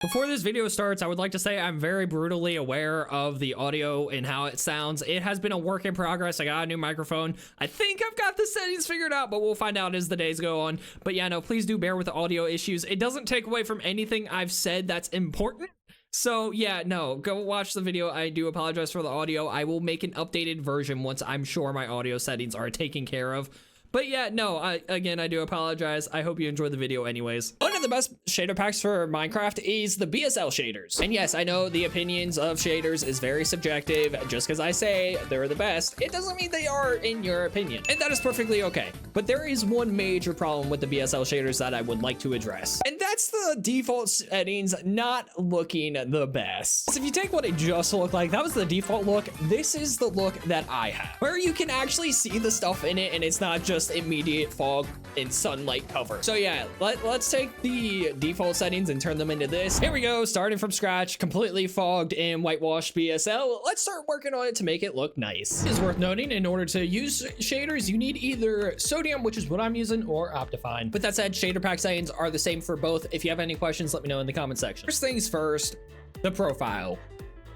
Before this video starts, I would like to say I'm very brutally aware of the audio and how it sounds. It has been a work in progress. I got a new microphone. I think I've got the settings figured out, but we'll find out as the days go on. But yeah, no, please do bear with the audio issues. It doesn't take away from anything I've said that's important. So yeah, no, go watch the video. I do apologize for the audio. I will make an updated version once I'm sure my audio settings are taken care of. But yeah, no, again, I do apologize. I hope you enjoyed the video anyways. One of the best shader packs for Minecraft is the BSL Shaders. And yes, I know the opinions of shaders is very subjective. Just because I say they're the best, it doesn't mean they are in your opinion. And that is perfectly okay. But there is one major problem with the BSL shaders that I would like to address. And that's the default settings not looking the best. So if you take what it just looked like, that was the default look. This is the look that I have, where you can actually see the stuff in it and it's not just immediate fog and sunlight cover. So yeah, let's take the default settings and turn them into this. Here we go, starting from scratch, completely fogged and whitewashed BSL. Let's start working on it to make it look nice. It is worth noting, in order to use shaders, you need either sodium, which is what I'm using, or Optifine. With that said, shader pack settings are the same for both. If you have any questions, let me know in the comment section. First things first, the profile.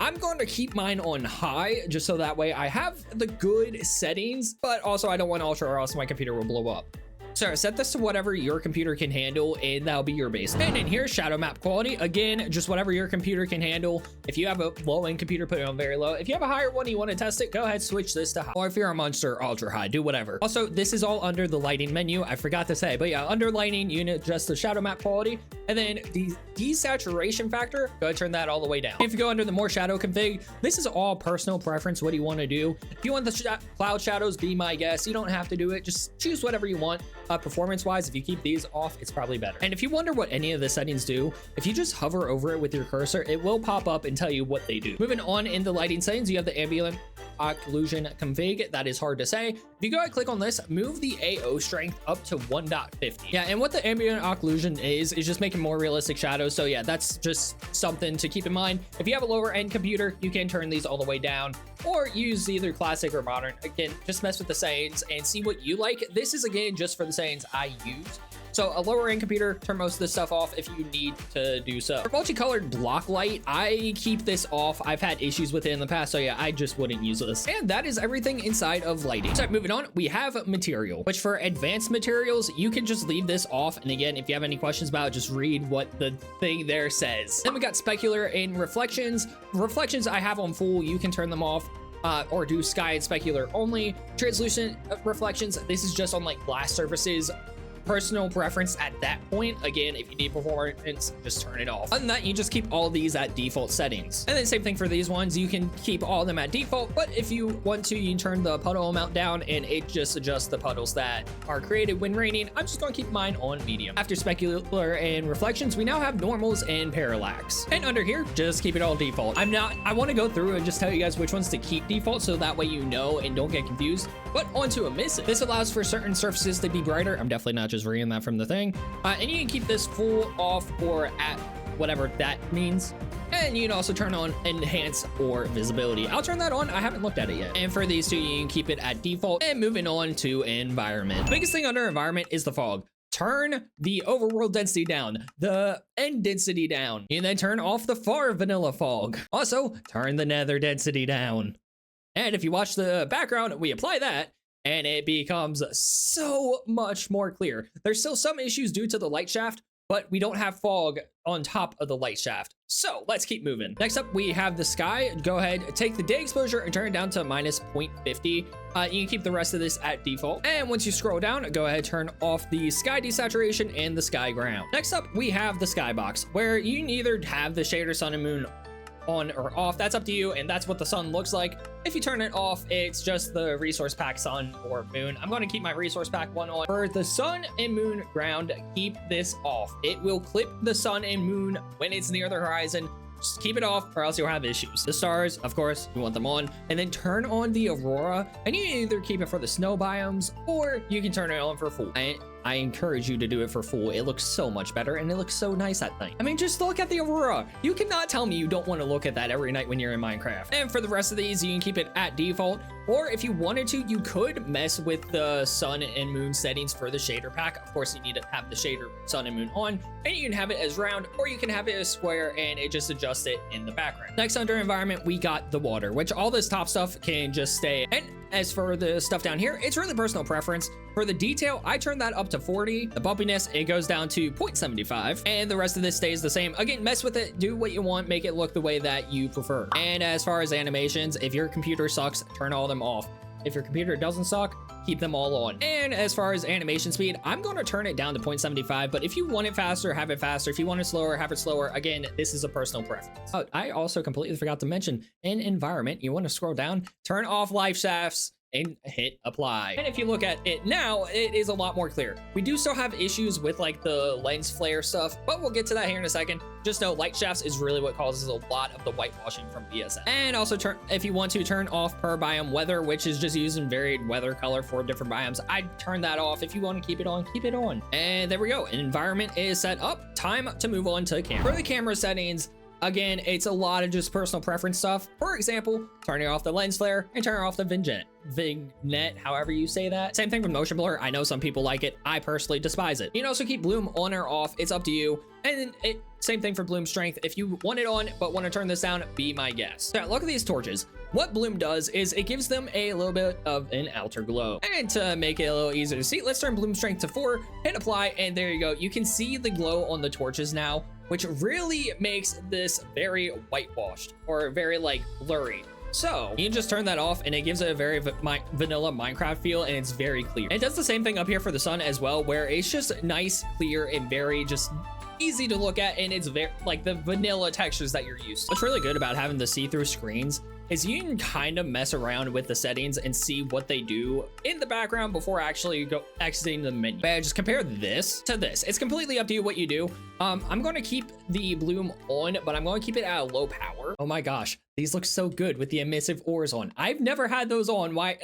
I'm going to keep mine on high just so that way I have the good settings, but also I don't want ultra or else my computer will blow up. So set this to whatever your computer can handle and that'll be your base. And in here, shadow map quality, again, just whatever your computer can handle. If you have a low-end computer, put it on very low. If you have a higher one, you want to test it, go ahead, switch this to high. Or if you're a monster, ultra high, do whatever. Also, this is all under the lighting menu. I forgot to say, but yeah, under lighting, you can adjust the shadow map quality. And then the desaturation factor, go ahead and turn that all the way down. If you go under the more shadow config, this is all personal preference. What do you want to do? If you want the cloud shadows, be my guest. You don't have to do it. Just choose whatever you want. Performance wise, if you keep these off, it's probably better. And if you wonder what any of the settings do, if you just hover over it with your cursor, it will pop up and tell you what they do. Moving on in the lighting settings, you have the ambient occlusion config. That is hard to say. If you go ahead and click on this, move the AO strength up to 1.50. Yeah, and what the ambient occlusion is just making more realistic shadows. So yeah, that's just something to keep in mind. If you have a lower end computer, you can turn these all the way down or use either classic or modern. Again, just mess with the settings and see what you like. This is again just for the settings I use. So a lower end computer, turn most of this stuff off if you need to do so. For multicolored block light, I keep this off. I've had issues with it in the past, so yeah, I just wouldn't use this. And that is everything inside of lighting. So moving on, we have material, which for advanced materials, you can just leave this off. And again, if you have any questions about it, just read what the thing there says. Then we got specular and reflections. Reflections I have on full, you can turn them off. Or do sky and specular only. Translucent reflections, this is just on like glass surfaces. Personal preference at that point. Again, if you need performance, just turn it off. Other than that, you just keep all of these at default settings. And then same thing for these ones, you can keep all of them at default, but if you want to, you can turn the puddle amount down and it just adjusts the puddles that are created when raining. I'm just going to keep mine on medium. After specular and reflections, we now have normals and parallax. And under here, just keep it all default. I want to go through and just tell you guys which ones to keep default so that way you know and don't get confused. But onto emissive. This allows for certain surfaces to be brighter. I'm definitely not just reading that from the thing. And you can keep this full, off, or at whatever that means. And you can also turn on enhance or visibility. I'll turn that on. I haven't looked at it yet. And for these two, you can keep it at default. And moving on to environment. The biggest thing under environment is the fog. Turn the overworld density down, the end density down, and then turn off the far vanilla fog. Also, turn the nether density down. And if you watch the background, we apply that, and it becomes so much more clear. There's still some issues due to the light shaft, but we don't have fog on top of the light shaft. So let's keep moving. Next up, we have the sky. Go ahead, take the day exposure and turn it down to minus 0.50. You can keep the rest of this at default. And once you scroll down, go ahead, turn off the sky desaturation and the sky ground. Next up, we have the skybox, where you can either have the shader, sun, and moon on or off. That's up to you, and that's what the sun looks like. If you turn it off, it's just the resource pack sun or moon. I'm going to keep my resource pack one on. For the sun and moon ground, keep this off. It will clip the sun and moon when it's near the horizon. Just keep it off or else you'll have issues. The stars, of course, you want them on. And then turn on the aurora, and you can either keep it for the snow biomes or you can turn it on for full. And I encourage you to do it for full. It looks so much better and it looks so nice at night. I mean, just look at the aurora. You cannot tell me you don't want to look at that every night when you're in Minecraft. And for the rest of these, you can keep it at default, or if you wanted to, you could mess with the sun and moon settings for the shader pack. Of course, you need to have the shader sun and moon on, and you can have it as round, or you can have it as square and it just adjusts it in the background. Next, under environment, we got the water, which all this top stuff can just stay. And as for the stuff down here, it's really personal preference. For the detail, I turned that up to 40. The bumpiness, it goes down to 0.75, and the rest of this stays the same. Again, mess with it, do what you want, make it look the way that you prefer. And as far as animations, if your computer sucks, turn all them off. If your computer doesn't suck, keep them all on. And as far as animation speed, I'm going to turn it down to 0.75, but if you want it faster, have it faster. If you want it slower, have it slower. Again, this is a personal preference. Oh, I also completely forgot to mention, in environment, you want to scroll down, turn off life shafts, and hit apply. And if you look at it now, it is a lot more clear. We do still have issues with like the lens flare stuff, but we'll get to that here in a second. Just know light shafts is really what causes a lot of the whitewashing from BSL. And also if you want to turn off per biome weather, which is just using varied weather color for different biomes, I'd turn that off. If you want to keep it on, keep it on. And there we go. Environment is set up. Time to move on to camera. For the camera settings, again, it's a lot of just personal preference stuff. For example, turning off the lens flare and turning off the vignette, however you say that. Same thing with motion blur. I know some people like it. I personally despise it. You can also keep bloom on or off. It's up to you. And same thing for bloom strength. If you want it on but want to turn this down, be my guest. So look at these torches. What bloom does is it gives them a little bit of an outer glow. And to make it a little easier to see, let's turn bloom strength to 4, hit apply, and there you go. You can see the glow on the torches now, which really makes this very whitewashed or very like blurry. So you can just turn that off and it gives it a very vanilla Minecraft feel, and it's very clear. It does the same thing up here for the sun as well, where it's just nice, clear, and very just easy to look at, and it's very like the vanilla textures that you're used to. What's really good about having the see-through screens is you can kind of mess around with the settings and see what they do in the background before actually exiting the menu. But just compare this to this. It's completely up to you what you do. I'm going to keep the bloom on, but I'm going to keep it at a low power. Oh my gosh, these look so good with the emissive ores on. I've never had those on. Why?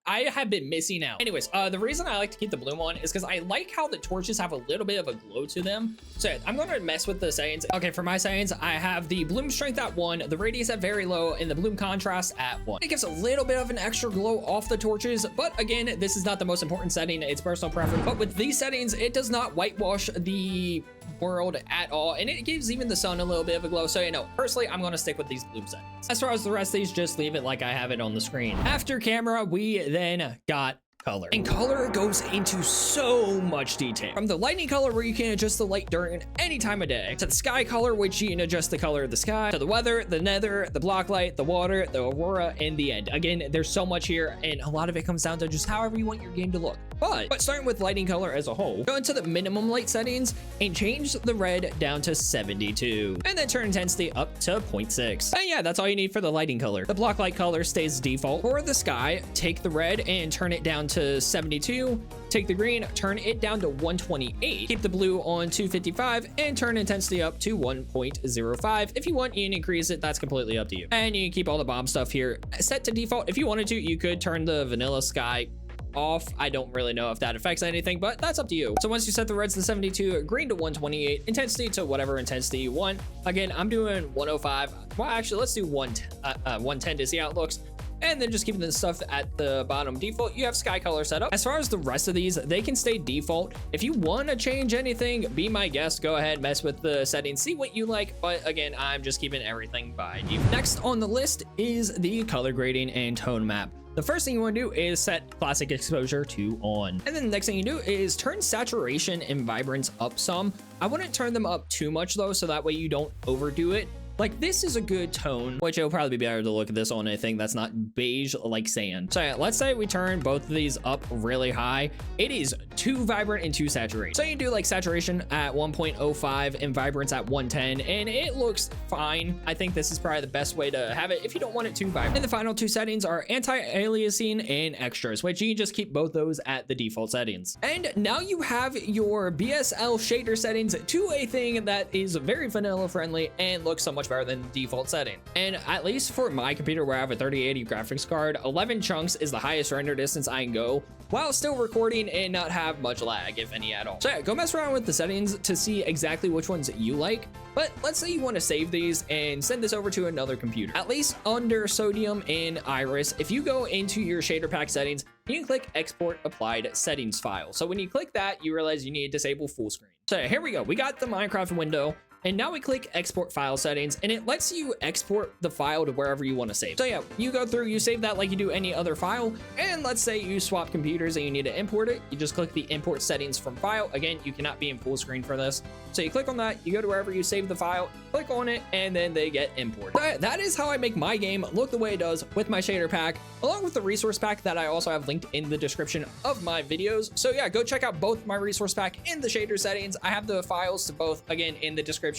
I have been missing out. Anyways, the reason I like to keep the bloom on is because I like how the torches have a little bit of a glow to them. So I'm going to mess with the settings. Okay, for my settings, I have the bloom strength at 1, the radius at very low, and the bloom contrast at 1. It gives a little bit of an extra glow off the torches, but again, this is not the most important setting. It's personal preference. But with these settings, it does not whitewash the world at all, and it gives even the sun a little bit of a glow. So you know, personally, I'm going to stick with these bloom settings. As far as the rest of these, just leave it like I have it on the screen. After camera, we then got color, and color goes into so much detail, from the lightning color where you can adjust the light during any time of day, to the sky color, which you can adjust the color of the sky, to the weather, the nether, the block light, the water, the aurora, and the end. Again, there's so much here, and a lot of it comes down to just however you want your game to look. But starting with lighting color as a whole, go into the minimum light settings and change the red down to 72, and then turn intensity up to 0.6. And yeah, that's all you need for the lighting color. The block light color stays default. For the sky, take the red and turn it down to 72. Take the green, turn it down to 128. Keep the blue on 255 and turn intensity up to 1.05. If you want, you can increase it. That's completely up to you. And you can keep all the bomb stuff here set to default. If you wanted to, you could turn the vanilla sky off. I don't really know if that affects anything, but that's up to you. So once you set the reds to 72, green to 128, intensity to whatever intensity you want. Again, I'm doing 105. Well, actually, let's do 110 to see how it looks. And then just keeping the stuff at the bottom default. You have sky color set up. As far as the rest of these, they can stay default. If you want to change anything, be my guest. Go ahead, mess with the settings, see what you like. But again, I'm just keeping everything by default. Next on the list is the color grading and tone map. The first thing you want to do is set classic exposure to on. And then the next thing you do is turn saturation and vibrance up some. I wouldn't turn them up too much though, so that way you don't overdo it. Like, this is a good tone, which it'll probably be better to look at this on anything that's not beige like sand. So yeah, let's say we turn both of these up really high. It is too vibrant and too saturated. So you do like saturation at 1.05 and vibrance at 110, and it looks fine. I think this is probably the best way to have it if you don't want it too vibrant. And the final two settings are anti-aliasing and extras, which you can just keep both those at the default settings. And now you have your BSL shader settings to a thing that is very vanilla friendly and looks so much better than the default setting. And at least for my computer, where I have a 3080 graphics card, 11 chunks is the highest render distance I can go. while still recording and not have much lag, if any at all. So yeah, go mess around with the settings to see exactly which ones you like. But let's say you want to save these and send this over to another computer. At least under Sodium and Iris, if you go into your shader pack settings, you can click export applied settings file. So when you click that, you realize you need to disable full screen. So here we go. We got the Minecraft window. And now we click export file settings, and it lets you export the file to wherever you want to save. So yeah, you go through, you save that like you do any other file. And let's say you swap computers and you need to import it. You just click the import settings from file. Again, you cannot be in full screen for this. So you click on that, you go to wherever you save the file, click on it, and then they get imported. So that is how I make my game look the way it does with my shader pack, along with the resource pack that I also have linked in the description of my videos. So yeah, go check out both my resource pack and the shader settings. I have the files to both, again, in the description.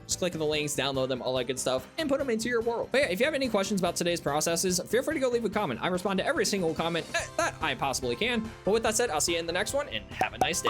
Just click on the links, download them, all that good stuff, and put them into your world. But yeah, if you have any questions about today's processes, feel free to go leave a comment. I respond to every single comment that I possibly can. But with that said, I'll see you in the next one, and have a nice day.